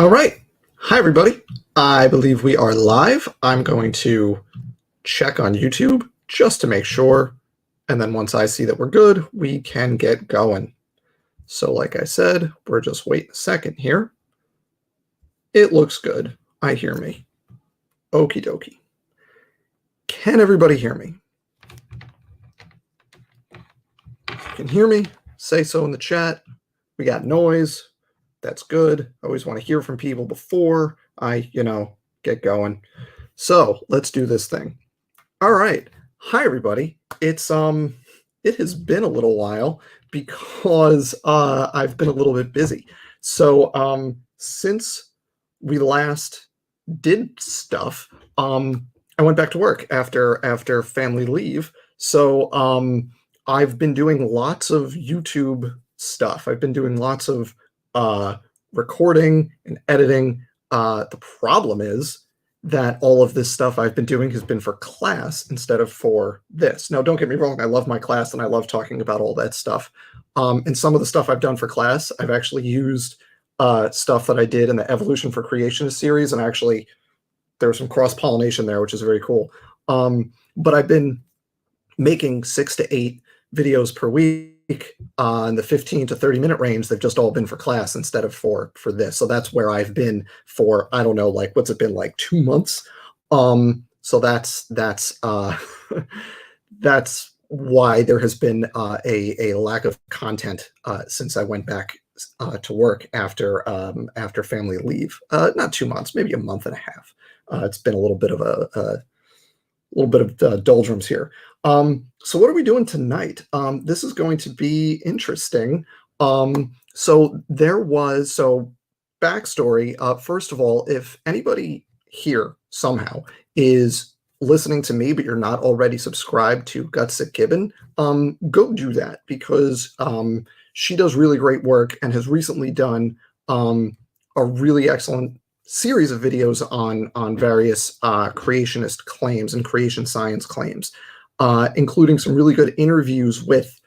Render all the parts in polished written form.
All right. Hi, everybody. I believe we are live. I'm going to check on YouTube just to make sure. And then once I see that we're good, we can get going. So like I said, we're just waiting a second here. It looks good. I hear me. Okie dokie. Can everybody hear me? If you can hear me, say so in the chat. We got noise. That's good. I always want to hear from people before I, get going. So let's do this thing. All right. Hi, everybody. It has been a little while because I've been a little bit busy. So since we last did stuff, I went back to work after family leave. So I've been doing lots of YouTube stuff. I've been doing lots of recording and editing. The problem is that all of this stuff I've been doing has been for class instead of for this. Now, don't get me wrong. I love my class and I love talking about all that stuff. And some of the stuff I've done for class, I've actually used stuff that I did in the Evolution for Creationist series. And actually, there was some cross-pollination there, which is very cool. But I've been making 6 to 8 videos per week in the 15 to 30-minute range. They've just all been for class instead of for this. So that's where I've been for, I don't know, like, what's it been, like 2 months? So that's that's why there has been a lack of content since I went back to work after family leave. Not 2 months, maybe a month and a half. It's been a little bit of doldrums here. So what are we doing tonight? This is going to be interesting. So backstory. First of all, if anybody here somehow is listening to me, but you're not already subscribed to Gutsick Gibbon, go do that because she does really great work and has recently done a really excellent series of videos on various creationist claims and creation science claims, including some really good interviews with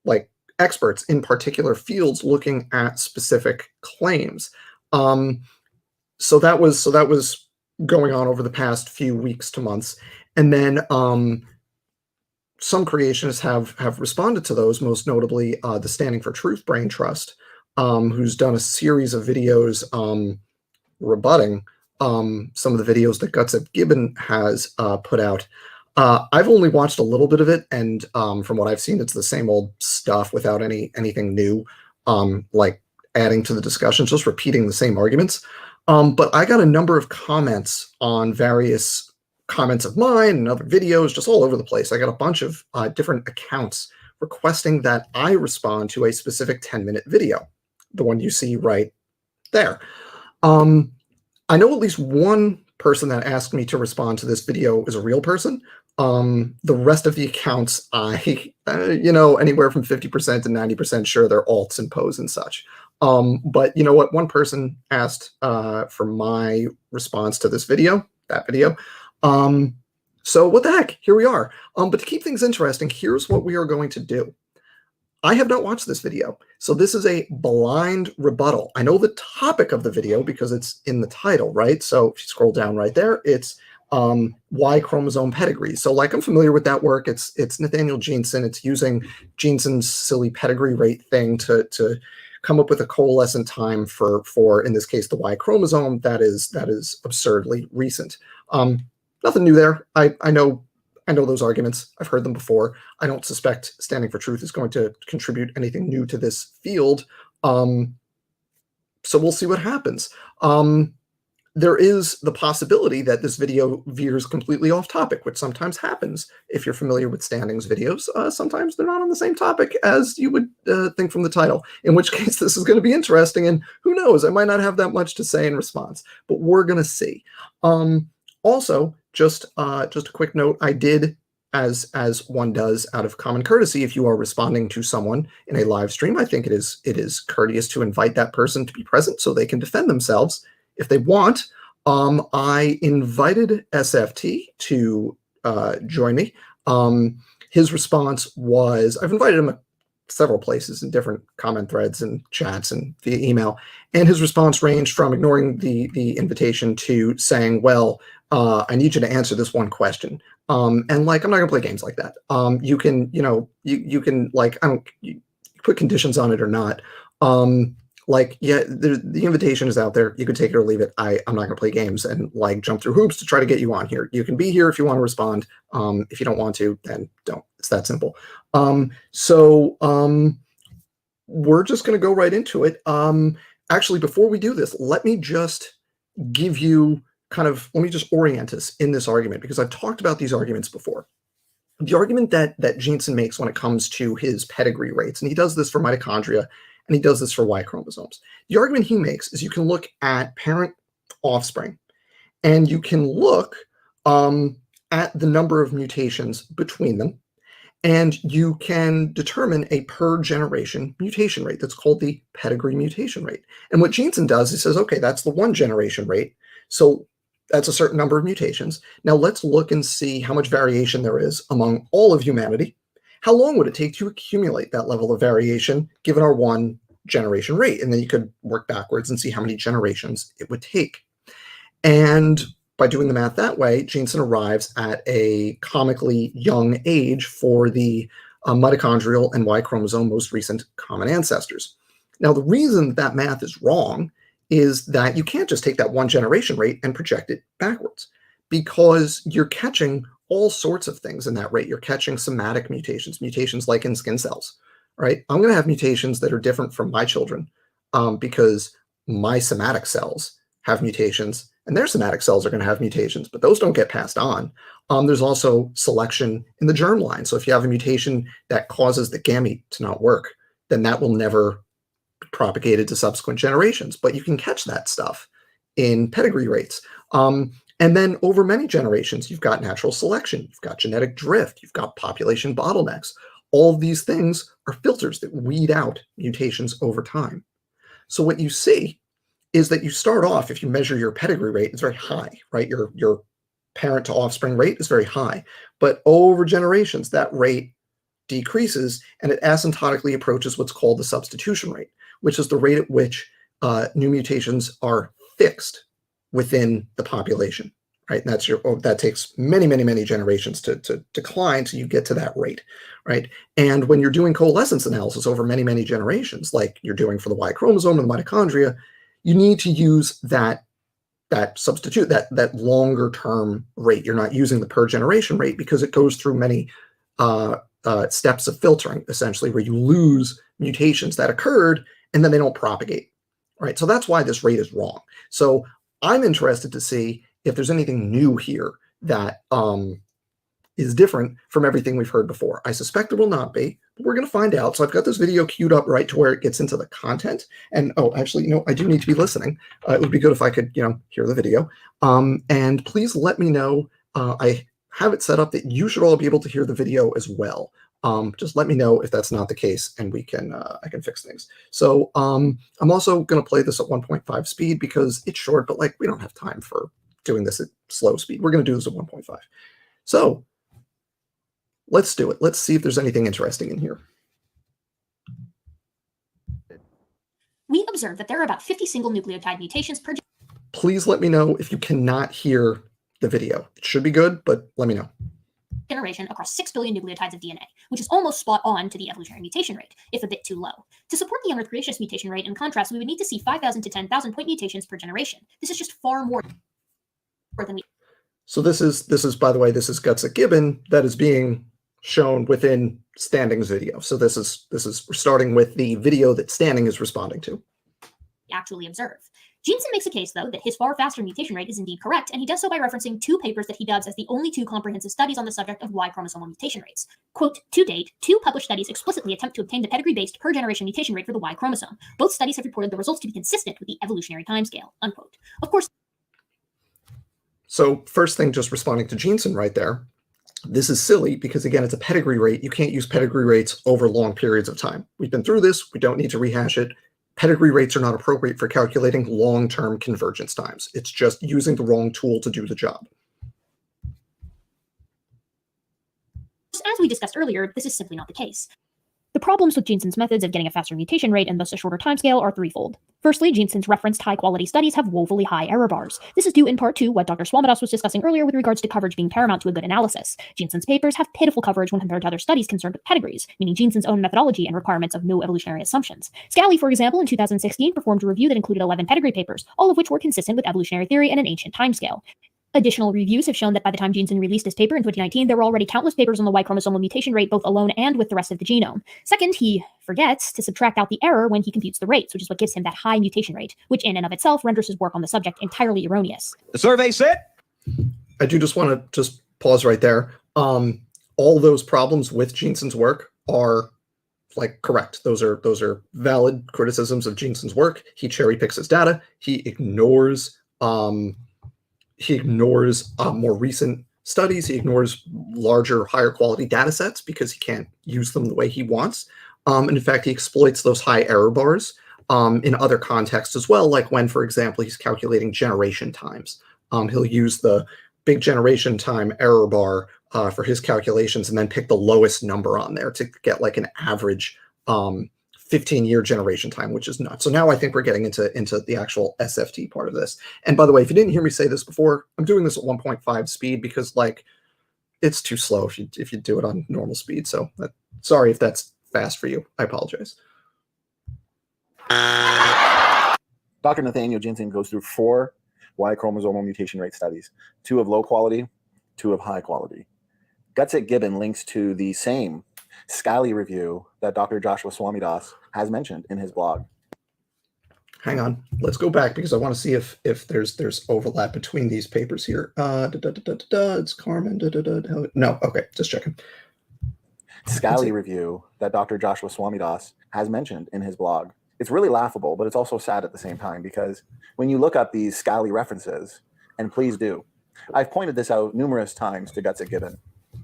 like experts in particular fields looking at specific claims. So that was going on over the past few weeks to months, and then some creationists have responded to those, most notably the Standing for Truth Brain Trust, who's done a series of videos rebutting some of the videos that Gutsick Gibbon has put out. I've only watched a little bit of it, and from what I've seen, it's the same old stuff without anything new, like adding to the discussion, just repeating the same arguments. But I got a number of comments on various comments of mine and other videos, just all over the place. I got a bunch of different accounts requesting that I respond to a specific 10-minute video, the one you see right there. I know at least one person that asked me to respond to this video is a real person. The rest of the accounts, anywhere from 50% to 90% sure they're alts and pose and such. But you know what? One person asked for my response to this video, that video. So what the heck? Here we are. But to keep things interesting, here's what we are going to do. I have not watched this video, so this is a blind rebuttal. I know the topic of the video because it's in the title, right? So if you scroll down right there, it's Y chromosome pedigree. So like I'm familiar with that work. It's Nathaniel Jeanson. It's using Jeanson's silly pedigree rate thing to come up with a coalescent time for in this case the Y chromosome that is absurdly recent. Nothing new there. I know those arguments. I've heard them before. I don't suspect Standing for Truth is going to contribute anything new to this field. So we'll see what happens. There is the possibility that this video veers completely off topic, which sometimes happens. If you're familiar with Standing's videos, sometimes they're not on the same topic as you would think from the title, in which case this is going to be interesting. And who knows, I might not have that much to say in response, but we're going to see. Also, just a quick note, I did, as one does out of common courtesy, if you are responding to someone in a live stream, I think it is courteous to invite that person to be present so they can defend themselves if they want. I invited SFT to join me. His response was, I've invited him several places in different comment threads and chats and via email. And his response ranged from ignoring the invitation to saying, well, I need you to answer this one question. And like, I'm not gonna play games like that. You can, you can like, you put conditions on it or not. Like, yeah, the invitation is out there. You could take it or leave it. I'm not going to play games and like jump through hoops to try to get you on here. You can be here if you want to respond. If you don't want to, then don't. It's that simple. We're just going to go right into it. Actually, before we do this, let me just give you let me just orient us in this argument, because I've talked about these arguments before. The argument that Jeanson makes when it comes to his pedigree rates, and he does this for mitochondria, and he does this for Y chromosomes. The argument he makes is you can look at parent offspring, and you can look at the number of mutations between them, and you can determine a per generation mutation rate. That's called the pedigree mutation rate. And what Jeanson does, he says, okay, that's the one generation rate. So that's a certain number of mutations. Now let's look and see how much variation there is among all of humanity. How long would it take to accumulate that level of variation given our one generation rate? And then you could work backwards and see how many generations it would take. And by doing the math that way, Jeanson arrives at a comically young age for the mitochondrial and Y chromosome most recent common ancestors. Now, the reason that math is wrong is that you can't just take that one generation rate and project it backwards, because you're catching all sorts of things in that rate. You're catching somatic mutations like in skin cells, right? I'm going to have mutations that are different from my children because my somatic cells have mutations and their somatic cells are going to have mutations, but those don't get passed on. There's also selection in the germline. So if you have a mutation that causes the gamete to not work, then that will never be propagated to subsequent generations, but you can catch that stuff in pedigree rates. And then over many generations, you've got natural selection, you've got genetic drift, you've got population bottlenecks. All of these things are filters that weed out mutations over time. So what you see is that you start off, if you measure your pedigree rate, it's very high, right? Your parent to offspring rate is very high. But over generations, that rate decreases and it asymptotically approaches what's called the substitution rate, which is the rate at which new mutations are fixed within the population, right? And that takes many, many, many generations to decline till you get to that rate, right? And when you're doing coalescence analysis over many, many generations, like you're doing for the Y chromosome and the mitochondria, you need to use that substitute, that longer term rate. You're not using the per generation rate because it goes through many steps of filtering, essentially, where you lose mutations that occurred and then they don't propagate, right? So that's why this rate is wrong. So I'm interested to see if there's anything new here that is different from everything we've heard before. I suspect there will not be, but we're going to find out. So I've got this video queued up right to where it gets into the content. And actually, I do need to be listening. It would be good if I could, hear the video. And please let me know. I have it set up that you should all be able to hear the video as well. Just let me know if that's not the case, and we can I can fix things. So I'm also going to play this at 1.5 speed because it's short, but we don't have time for doing this at slow speed. We're going to do this at 1.5. So let's do it. Let's see if there's anything interesting in here. We observe that there are about 50 single nucleotide mutations per. Please let me know if you cannot hear the video. It should be good, but let me know. Generation across 6 billion nucleotides of DNA, which is almost spot on to the evolutionary mutation rate, if a bit too low. To support the young Earth creationist mutation rate, in contrast, we would need to see 5,000 to 10,000 point mutations per generation. This is just far more than we. So this is by the way, this is Guts at Gibbon that is being shown within Standing's video. So this is we're starting with the video that Standing is responding to. Actually observe. Jeanson makes a case, though, that his far faster mutation rate is indeed correct, and he does so by referencing 2 papers that he dubs as the only 2 comprehensive studies on the subject of Y chromosomal mutation rates. Quote, to date, 2 published studies explicitly attempt to obtain the pedigree-based per-generation mutation rate for the Y chromosome. Both studies have reported the results to be consistent with the evolutionary timescale, unquote. Of course. So first thing, just responding to Jeanson right there, this is silly because, again, it's a pedigree rate. You can't use pedigree rates over long periods of time. We've been through this. We don't need to rehash it. Pedigree rates are not appropriate for calculating long-term convergence times. It's just using the wrong tool to do the job. As we discussed earlier, this is simply not the case. The problems with Jeanson's methods of getting a faster mutation rate and thus a shorter timescale are threefold. Firstly, Jeanson's referenced high-quality studies have woefully high error bars. This is due in part to what Dr. Swamidass was discussing earlier with regards to coverage being paramount to a good analysis. Jeanson's papers have pitiful coverage when compared to other studies concerned with pedigrees, meaning Jeanson's own methodology and requirements of no evolutionary assumptions. Scally, for example, in 2016 performed a review that included 11 pedigree papers, all of which were consistent with evolutionary theory and an ancient timescale. Additional reviews have shown that by the time Jeanson released his paper in 2019, there were already countless papers on the Y chromosomal mutation rate, both alone and with the rest of the genome. Second, he forgets to subtract out the error when he computes the rates, which is what gives him that high mutation rate, which in and of itself renders his work on the subject entirely erroneous. The survey said. I do just want to just pause right there. All those problems with Jeanson's work are like correct. Those are valid criticisms of Jeanson's work. He cherry picks his data. He ignores more recent studies. He ignores larger, higher quality data sets because he can't use them the way he wants. And in fact, he exploits those high error bars in other contexts as well, like when, for example, he's calculating generation times. He'll use the big generation time error bar for his calculations and then pick the lowest number on there to get like an average 15-year generation time, which is nuts. So now I think we're getting into the actual SFT part of this. And by the way, if you didn't hear me say this before, I'm doing this at 1.5 speed because like it's too slow if you do it on normal speed. So sorry if that's fast for you. I apologize. Dr. Nathaniel Jeanson goes through 4 Y chromosomal mutation rate studies, 2 of low quality, 2 of high quality. Gutsick-Gibbon links to the same Scally review that Dr. Joshua Swamidass has mentioned in his blog. Hang on, let's go back because I want to see if there's overlap between these papers here. It's Carmen. No, okay, just checking. Scally review that Dr. Joshua Swamidass has mentioned in his blog. It's really laughable, but it's also sad at the same time because when you look up these Scally references, and please do, I've pointed this out numerous times to Gutsick-Gibbon,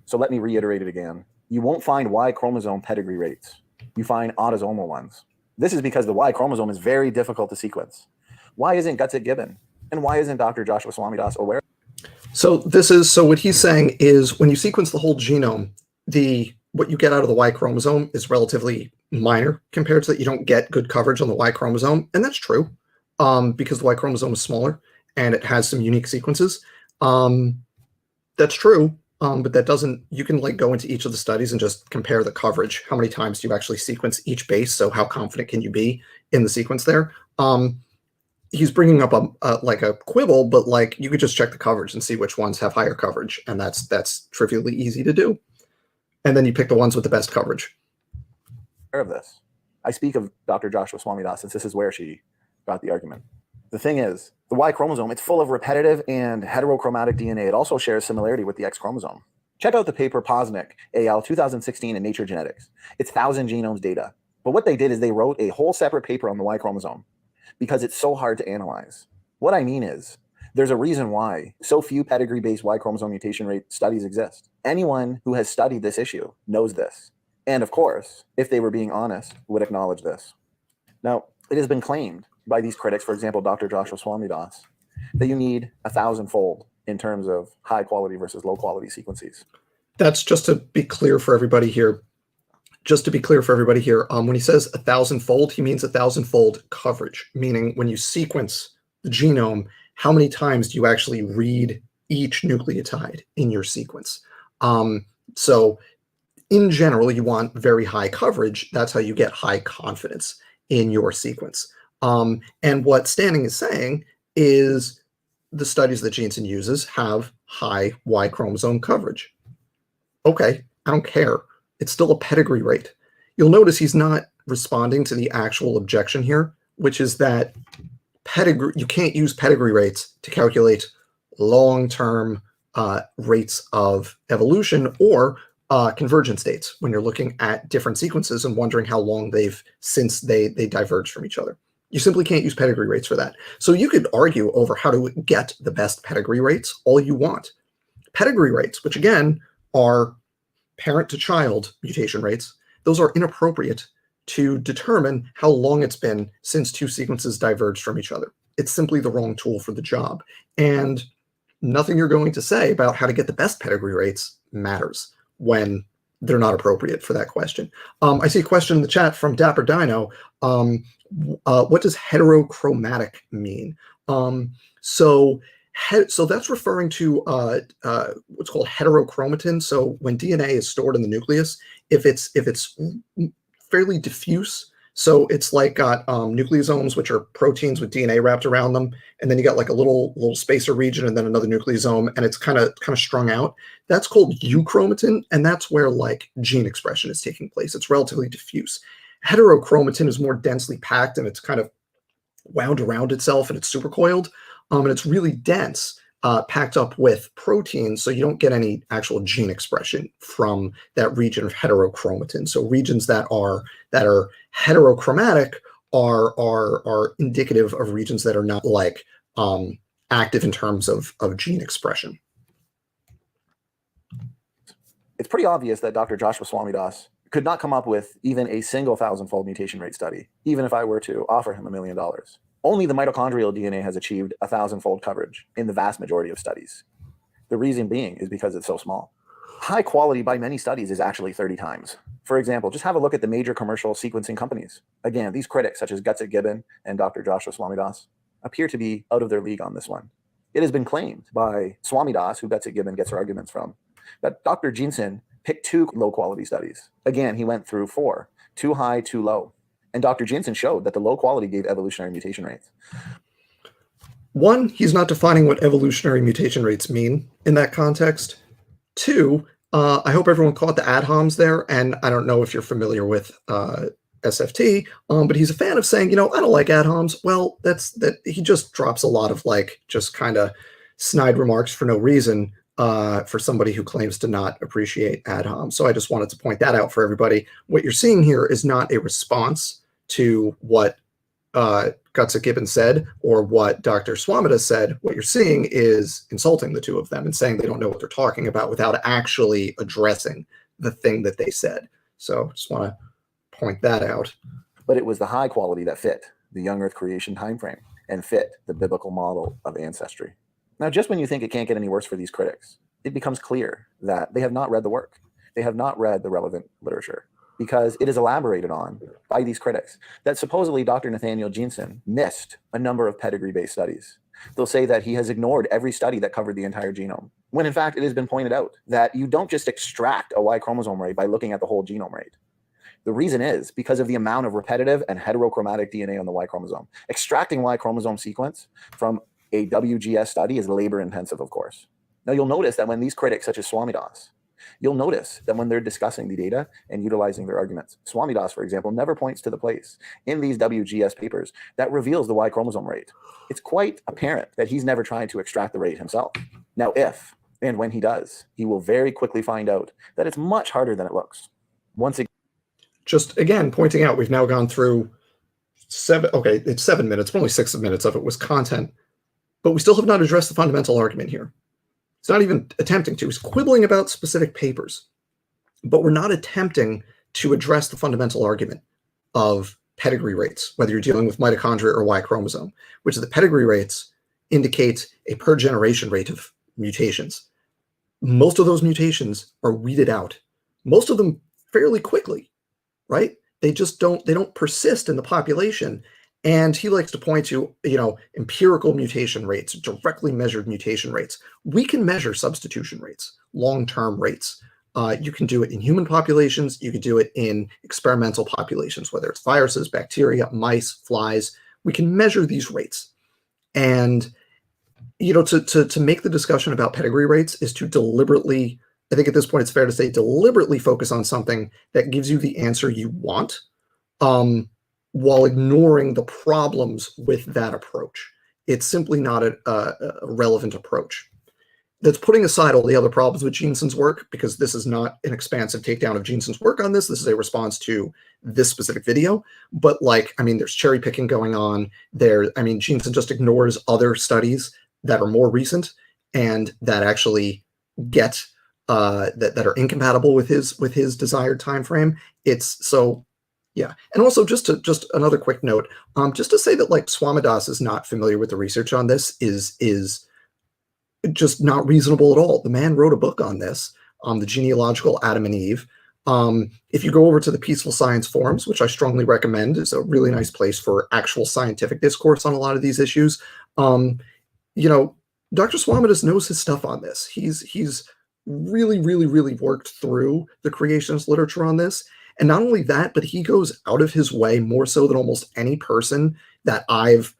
so let me reiterate it again. You won't find Y chromosome pedigree rates. You find autosomal ones. This is because the Y chromosome is very difficult to sequence. Why isn't Gutsick-Gibbon? And why isn't Dr. Joshua Swamidass aware? So what he's saying is when you sequence the whole genome, what you get out of the Y chromosome is relatively minor compared to that. You don't get good coverage on the Y chromosome. And that's true because the Y chromosome is smaller and it has some unique sequences. That's true. But that doesn't, you can like go into each of the studies and just compare the coverage. How many times do you actually sequence each base? So how confident can you be in the sequence there? He's bringing up a quibble, but like you could just check the coverage and see which ones have higher coverage. And that's trivially easy to do. And then you pick the ones with the best coverage. Of this. I speak of Dr. Joshua Swamidass since this is where she got the argument. The thing is, the Y chromosome, it's full of repetitive and heterochromatic DNA. It also shares similarity with the X chromosome. Check out the paper Posnick, al. 2016 in Nature Genetics. It's 1,000 genomes data. But what they did is they wrote a whole separate paper on the Y chromosome because it's so hard to analyze. What I mean is, there's a reason why so few pedigree-based Y chromosome mutation rate studies exist. Anyone who has studied this issue knows this. And of course, if they were being honest, would acknowledge this. Now, it has been claimed by these critics, for example, Dr. Joshua Swamidass, that you need 1,000-fold in terms of high quality versus low quality sequences. That's just to be clear for everybody here. When he says 1,000-fold, he means 1,000-fold coverage, meaning when you sequence the genome, how many times do you actually read each nucleotide in your sequence? So in general, you want very high coverage. That's how you get high confidence in your sequence. And what Standing is saying is the studies that Jeanson uses have high Y chromosome coverage. Okay, I don't care. It's still a pedigree rate. You'll notice he's not responding to the actual objection here, which is that you can't use pedigree rates to calculate long-term rates of evolution or convergence dates when you're looking at different sequences and wondering how long since they diverged from each other. You simply can't use pedigree rates for that. So you could argue over how to get the best pedigree rates all you want. Pedigree rates, which again are parent-to-child mutation rates, those are inappropriate to determine how long it's been since 2 sequences diverged from each other. It's simply the wrong tool for the job. And nothing you're going to say about how to get the best pedigree rates matters when they're not appropriate for that question. I see a question in the chat from Dapper Dino. What does heterochromatic mean? So that's referring to what's called heterochromatin. So when DNA is stored in the nucleus, if it's fairly diffuse, so it's like got nucleosomes, which are proteins with DNA wrapped around them, and then you got like a little spacer region, and then another nucleosome, and it's kind of strung out. That's called euchromatin, and that's where like gene expression is taking place. It's relatively diffuse. Heterochromatin is more densely packed, and it's kind of wound around itself, and it's supercoiled, and it's really dense, packed up with proteins, so you don't get any actual gene expression from that region of heterochromatin. So regions that are heterochromatic are indicative of regions that are not like active in terms of gene expression. It's pretty obvious that Dr. Joshua Swamidass could not come up with even a single 1,000-fold mutation rate study, even if I were to offer him $1 million. Only the mitochondrial DNA has achieved 1,000-fold coverage in the vast majority of studies. The reason being is because it's so small. High quality by many studies is actually 30 times. For example, just have a look at the major commercial sequencing companies. Again, these critics, such as Gutsick Gibbon and Dr. Joshua Swamidass, appear to be out of their league on this one. It has been claimed by Swamidass, who Gutsick Gibbon gets her arguments from, that Dr. Jeanson picked 2 low-quality studies. Again, he went through 4, 2 high, 2 low. And Dr. Jeanson showed that the low quality gave evolutionary mutation rates. One, he's not defining what evolutionary mutation rates mean in that context. 2, I hope everyone caught the ad homs there, and I don't know if you're familiar with SFT, but he's a fan of saying, I don't like ad homs. Well, that he just drops a lot of like just kind of snide remarks for no reason for somebody who claims to not appreciate ad homs. So I just wanted to point that out for everybody. What you're seeing here is not a response to what Gutsick Gibbon said or what Dr. Swamidass said. What you're seeing is insulting the two of them and saying they don't know what they're talking about without actually addressing the thing that they said. So just want to point that out. But it was the high quality that fit the young Earth creation timeframe and fit the biblical model of ancestry. Now, just when you think it can't get any worse for these critics, it becomes clear that they have not read the work. They have not read the relevant literature, because it is elaborated on by these critics that supposedly Dr. Nathaniel Jeanson missed a number of pedigree-based studies. They'll say that he has ignored every study that covered the entire genome, when in fact it has been pointed out that you don't just extract a Y chromosome rate by looking at the whole genome rate. The reason is because of the amount of repetitive and heterochromatic DNA on the Y chromosome. Extracting Y chromosome sequence from a WGS study is labor intensive, of course. Now you'll notice that when these critics, such as Swamidass, you'll notice that when they're discussing the data and utilizing their arguments, Swamidass, for example, never points to the place in these WGS papers that reveals the Y chromosome rate. It's quite apparent that he's never tried to extract the rate himself. Now, if and when he does, he will very quickly find out that it's much harder than it looks. Once again, just again pointing out, we've now gone through it's 7 minutes, but only 6 minutes of it was content, but we still have not addressed the fundamental argument here. It's not even attempting to. He's quibbling about specific papers, but we're not attempting to address the fundamental argument of pedigree rates, whether you're dealing with mitochondria or Y chromosome, which is the pedigree rates indicate a per generation rate of mutations. Most of those mutations are weeded out, most of them fairly quickly, right? They don't persist in the population. And he likes to point to, empirical mutation rates, directly measured mutation rates. We can measure substitution rates, long-term rates. You can do it in human populations. You can do it in experimental populations, whether it's viruses, bacteria, mice, flies. We can measure these rates. And, to make the discussion about pedigree rates is to deliberately, I think at this point it's fair to say, deliberately focus on something that gives you the answer you want, while ignoring the problems with that approach. It's simply not a relevant approach. That's putting aside all the other problems with Jeanson's work, because this is not an expansive takedown of Jeanson's work on this. This is a response to this specific video. But there's cherry picking going on there. Jeanson just ignores other studies that are more recent and that actually get that are incompatible with his desired time frame. Yeah, and also just another quick note, just to say that Swamidass is not familiar with the research on this is just not reasonable at all. The man wrote a book on this, the genealogical Adam and Eve. If you go over to the Peaceful Science forums, which I strongly recommend, is a really nice place for actual scientific discourse on a lot of these issues. You know, Dr. Swamidas knows his stuff on this. He's really, really, really worked through the creationist literature on this. And not only that, but he goes out of his way, more so than almost any person that I've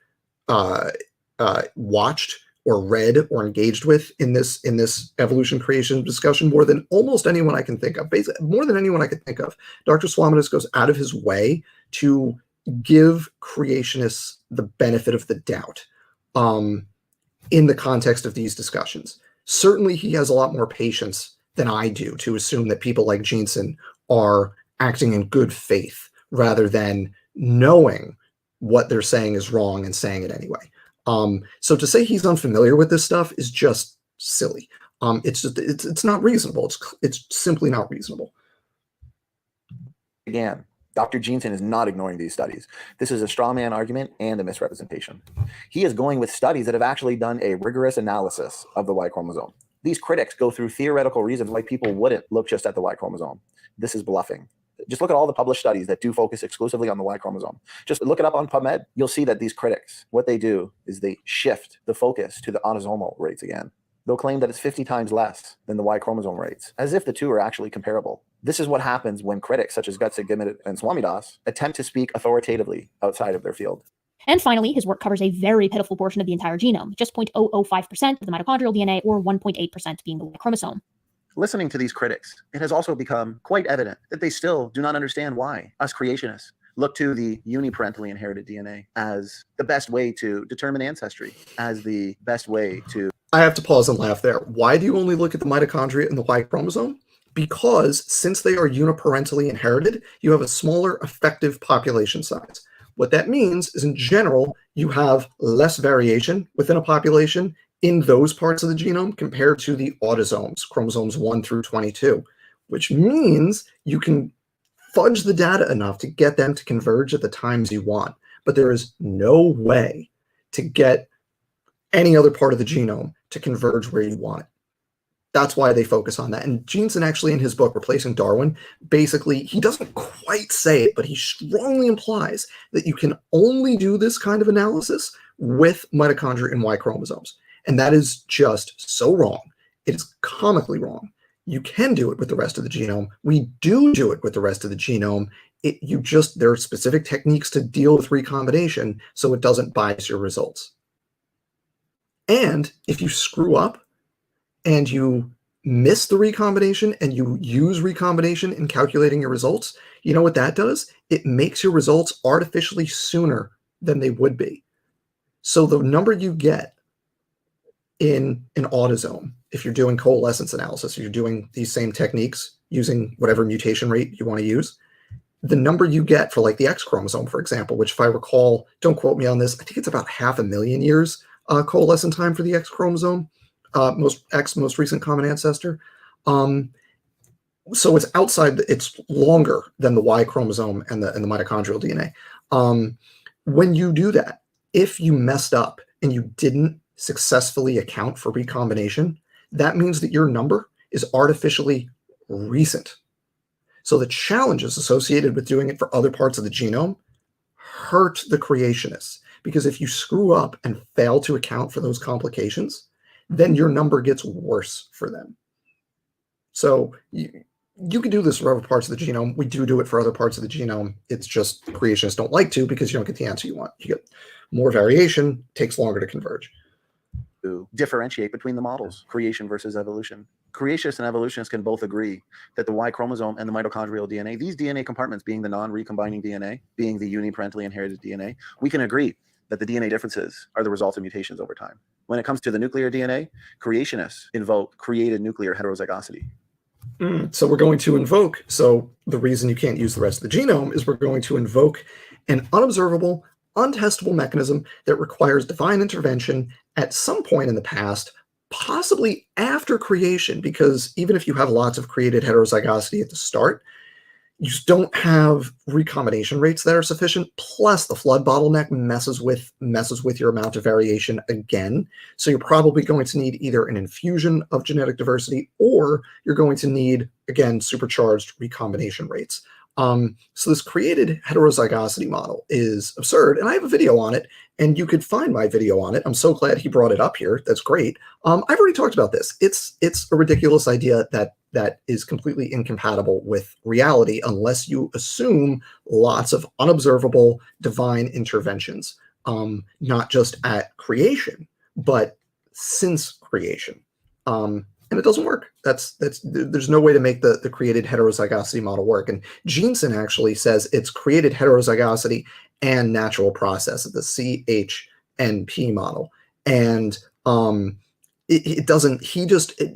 watched or read or engaged with in this evolution creation discussion, more than almost anyone I can think of. Basically, more than anyone I could think of, Dr. Swamidas goes out of his way to give creationists the benefit of the doubt in the context of these discussions. Certainly, he has a lot more patience than I do to assume that people like Jeanson are acting in good faith rather than knowing what they're saying is wrong and saying it anyway. So to say he's unfamiliar with this stuff is just silly. It's not reasonable. It's simply not reasonable. Again, Dr. Jeanson is not ignoring these studies. This is a straw man argument and a misrepresentation. He is going with studies that have actually done a rigorous analysis of the Y chromosome. These critics go through theoretical reasons why people wouldn't look just at the Y chromosome. This is bluffing. Just look at all the published studies that do focus exclusively on the Y chromosome. Just look it up on PubMed. You'll see that these critics, what they do is they shift the focus to the autosomal rates again. They'll claim that it's 50 times less than the Y chromosome rates, as if the two are actually comparable. This is what happens when critics such as Gutsick, Gibbon, and Swamidas attempt to speak authoritatively outside of their field. And finally, his work covers a very pitiful portion of the entire genome, just 0.005% of the mitochondrial DNA or 1.8% being the Y chromosome. Listening to these critics, it has also become quite evident that they still do not understand why us creationists look to the uniparentally inherited DNA as the best way to determine ancestry, as the best way to... I have to pause and laugh there. Why do you only look at the mitochondria and the Y chromosome? Because since they are uniparentally inherited, you have a smaller effective population size. What that means is, in general, you have less variation within a population in those parts of the genome compared to the autosomes, chromosomes 1 through 22, which means you can fudge the data enough to get them to converge at the times you want. But there is no way to get any other part of the genome to converge where you want it. That's why they focus on that. And Jeanson actually, in his book, Replacing Darwin, basically, he doesn't quite say it, but he strongly implies that you can only do this kind of analysis with mitochondria and Y chromosomes. And that is just so wrong. It is comically wrong. You can do it with the rest of the genome. We do it with the rest of the genome. There are specific techniques to deal with recombination so it doesn't bias your results. And if you screw up and you miss the recombination and you use recombination in calculating your results, you know what that does? It makes your results artificially sooner than they would be. So the number you get in an autosome, if you're doing coalescence analysis, if you're doing these same techniques using whatever mutation rate you want to use, the number you get for like the X chromosome, for example, which if I recall, don't quote me on this, I think it's about 500,000 years coalescent time for the X chromosome, most recent common ancestor. So it's longer than the Y chromosome and the mitochondrial DNA. When you do that, if you messed up and you didn't successfully account for recombination, that means that your number is artificially recent. So the challenges associated with doing it for other parts of the genome hurt the creationists, because if you screw up and fail to account for those complications, then your number gets worse for them. So you can do this for other parts of the genome. We do it for other parts of the genome. It's just creationists don't like to, because you don't get the answer you want. You get more variation, takes longer to converge. To differentiate between the models, creation versus evolution. Creationists and evolutionists can both agree that the Y chromosome and the mitochondrial DNA, these DNA compartments being the non-recombining DNA, being the uniparentally inherited DNA, we can agree that the DNA differences are the result of mutations over time. When it comes to the nuclear DNA, creationists invoke created nuclear heterozygosity. So we're going to invoke, so the reason you can't use the rest of the genome is we're going to invoke an unobservable, untestable mechanism that requires divine intervention at some point in the past, possibly after creation, because even if you have lots of created heterozygosity at the start, you just don't have recombination rates that are sufficient. Plus, the flood bottleneck messes with your amount of variation again. So you're probably going to need either an infusion of genetic diversity, or you're going to need again, supercharged recombination rates. So this created heterozygosity model is absurd, and I have a video on it, and you could find my video on it. I'm so glad he brought it up here. That's great. I've already talked about this. It's a ridiculous idea that is completely incompatible with reality unless you assume lots of unobservable divine interventions, not just at creation, but since creation. And it doesn't work. There's no way to make the created heterozygosity model work. And Jeanson actually says it's created heterozygosity and natural process, the CHNP model. And it doesn't,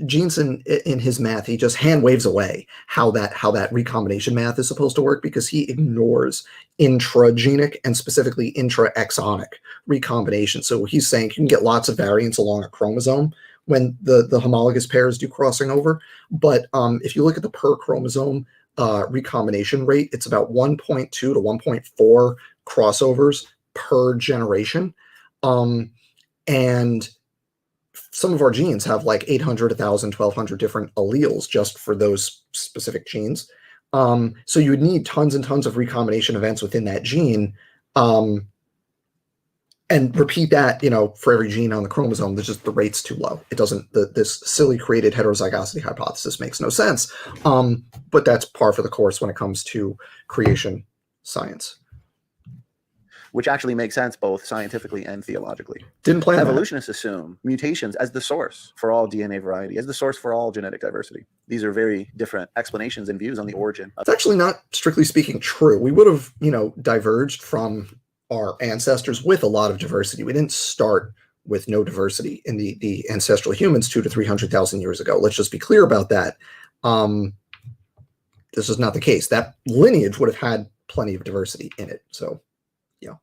Jeanson in his math, he just hand waves away how that recombination math is supposed to work, because he ignores intragenic and specifically intraexonic recombination. So he's saying you can get lots of variants along a chromosome when the homologous pairs do crossing over. But if you look at the per chromosome recombination rate, it's about 1.2 to 1.4 crossovers per generation. And some of our genes have like 800, 1,000, 1,200 different alleles just for those specific genes. So you would need tons and tons of recombination events within that gene. And repeat that, for every gene on the chromosome. There's just the rate's too low. It doesn't. This silly created heterozygosity hypothesis makes no sense. But that's par for the course when it comes to creation science, which actually makes sense both scientifically and theologically. Didn't plan Evolutionists assume mutations as the source for all DNA variety, as the source for all genetic diversity. These are very different explanations and views on the origin. It's actually not strictly speaking true. We would have, diverged from our ancestors with a lot of diversity. We didn't start with no diversity in the ancestral humans 200,000 to 300,000 years ago. Let's just be clear about that. This is not the case. That lineage would have had plenty of diversity in it. So, yeah.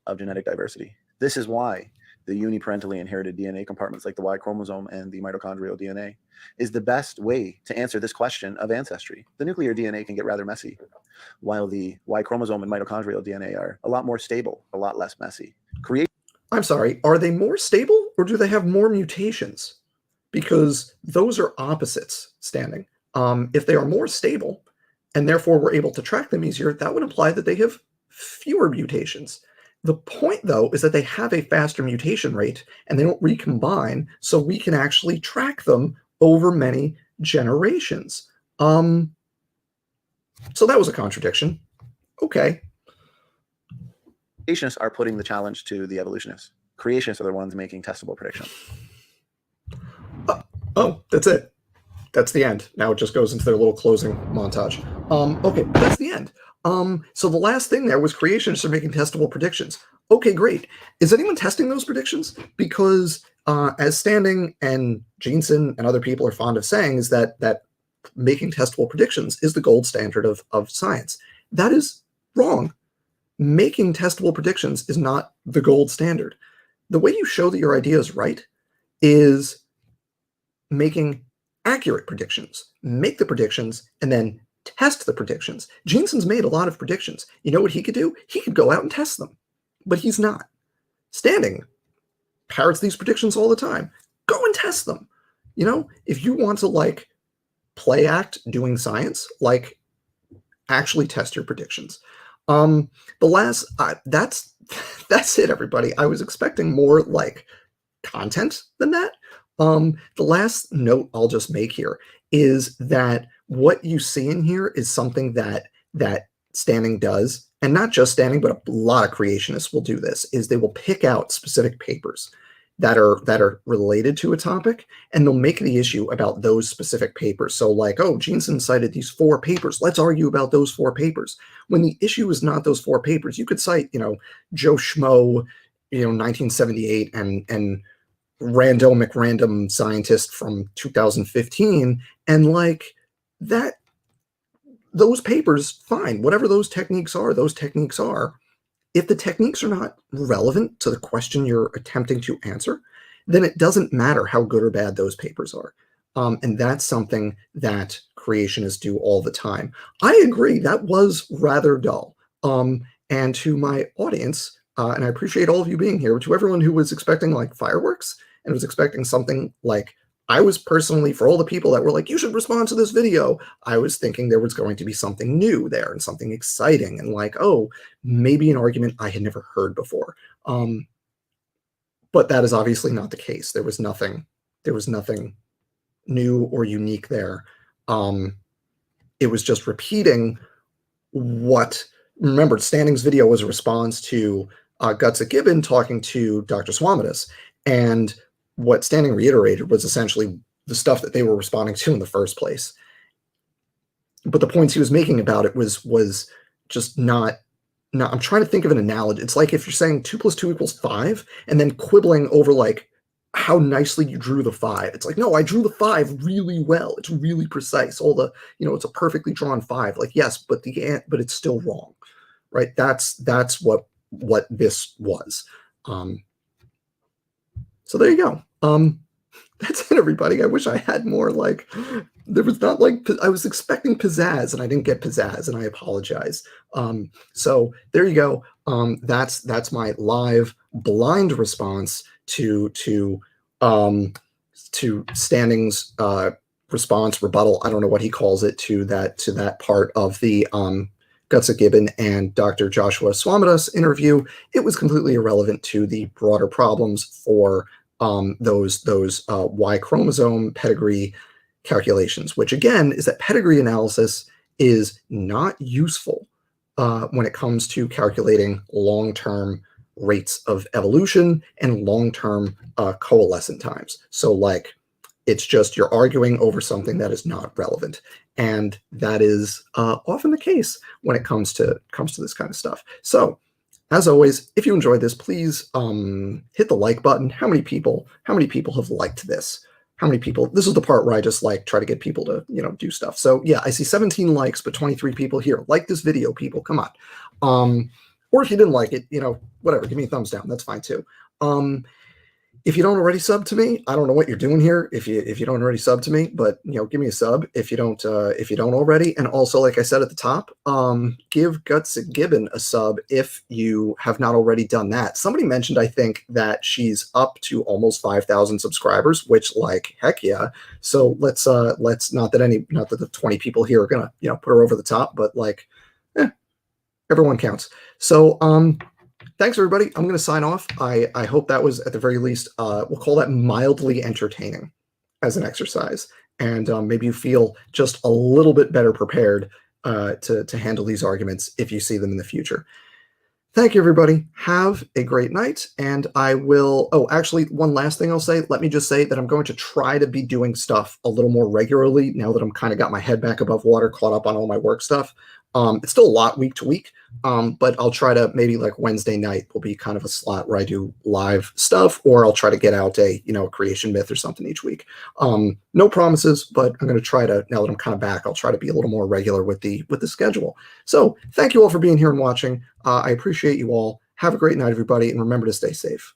Of genetic diversity. This is why the uniparentally inherited DNA compartments like the Y chromosome and the mitochondrial DNA is the best way to answer this question of ancestry. The nuclear DNA can get rather messy, while the Y chromosome and mitochondrial DNA are a lot more stable, a lot less messy. I'm sorry, are they more stable or do they have more mutations? Because those are opposites standing. If they are more stable and therefore we're able to track them easier, that would imply that they have fewer mutations. The point, though, is that they have a faster mutation rate and they don't recombine, so we can actually track them over many generations. So that was a contradiction. Okay. Creationists are putting the challenge to the evolutionists. Creationists are the ones making testable predictions. Oh, that's it. That's the end. Now it just goes into their little closing montage. Okay, that's the end. So the last thing there was creationists are making testable predictions. Okay, great. Is anyone testing those predictions? Because as Standing and Jeanson and other people are fond of saying, is that making testable predictions is the gold standard of science. That is wrong. Making testable predictions is not the gold standard. The way you show that your idea is right is making accurate predictions. Make the predictions and then test the predictions. Jeanson's made a lot of predictions. You know what he could do? He could go out and test them, but he's not. Standing parrots these predictions all the time. Go and test them. If you want to play act doing science, actually test your predictions. The last that's it, everybody. I was expecting more content than that. The last note I'll just make here is that what you see in here is something that Standing does, and not just Standing, but a lot of creationists will do this, is they will pick out specific papers that are related to a topic, and they'll make the issue about those specific papers. So Jeanson cited these 4 papers. Let's argue about those 4 papers. When the issue is not those 4 papers, you could cite, Joe Schmo, 1978 and Rando McRandom scientist from 2015, and that, those papers, fine, whatever those techniques are. If the techniques are not relevant to the question you're attempting to answer, then it doesn't matter how good or bad those papers are. And that's something that creationists do all the time. I agree, that was rather dull. And to my audience, and I appreciate all of you being here, to everyone who was expecting fireworks and was expecting something I was personally, for all the people that were like, you should respond to this video, I was thinking there was going to be something new there and something exciting and like, oh, maybe an argument I had never heard before. But that is obviously not the case. There was nothing new or unique there. It was just repeating what, remember, Standing's video was a response to Gutsick Gibbon talking to Dr. Swamidas, and what Standing reiterated was essentially the stuff that they were responding to in the first place. But the points he was making about it was just not, I'm trying to think of an analogy. It's like if you're saying 2 + 2 = 5 and then quibbling over like how nicely you drew the 5. It's like, no, I drew the 5 really well. It's really precise. All the, it's a perfectly drawn 5. Like, yes, but it's still wrong, right? That's what this was. So there you go. That's it, everybody. I wish I had more, like, there was not like, I was expecting pizzazz and I didn't get pizzazz, and I apologize. So there you go. That's my live blind response to Standing's response, rebuttal. I don't know what he calls it, to that part of the Gutsick Gibbon and Dr. Joshua Swamidas interview. It was completely irrelevant to the broader problems for those Y chromosome pedigree calculations, which again is that pedigree analysis is not useful when it comes to calculating long-term rates of evolution and long-term coalescent times. So like, it's just you're arguing over something that is not relevant. And that is often the case when it comes to this kind of stuff. So as always, if you enjoyed this, please hit the like button. How many people have liked this? How many people? This is the part where I just like try to get people to, do stuff. So yeah, I see 17 likes, but 23 people here. Like this video, people, come on. Or if you didn't like it, whatever, give me a thumbs down. That's fine too. If you don't already sub to me, I don't know what you're doing here. If you don't already sub to me, but give me a sub if you don't already. And also, like I said at the top, give Gutsick Gibbon a sub if you have not already done that. Somebody mentioned, I think, that she's up to almost 5,000 subscribers, which, like, heck yeah. So let's not that the 20 people here are gonna put her over the top, but like, everyone counts. So thanks, everybody. I'm going to sign off. I hope that was, at the very least, we'll call that mildly entertaining as an exercise. And maybe you feel just a little bit better prepared to handle these arguments if you see them in the future. Thank you, everybody. Have a great night. And I will, actually, one last thing I'll say. Let me just say that I'm going to try to be doing stuff a little more regularly now that I'm kind of got my head back above water, caught up on all my work stuff. It's still a lot week to week, but I'll try to, maybe like Wednesday night will be kind of a slot where I do live stuff, or I'll try to get out a creation myth or something each week. No promises, but I'm going to try to, now that I'm kind of back, I'll try to be a little more regular with the schedule. So thank you all for being here and watching. I appreciate you all. Have a great night, everybody, and remember to stay safe.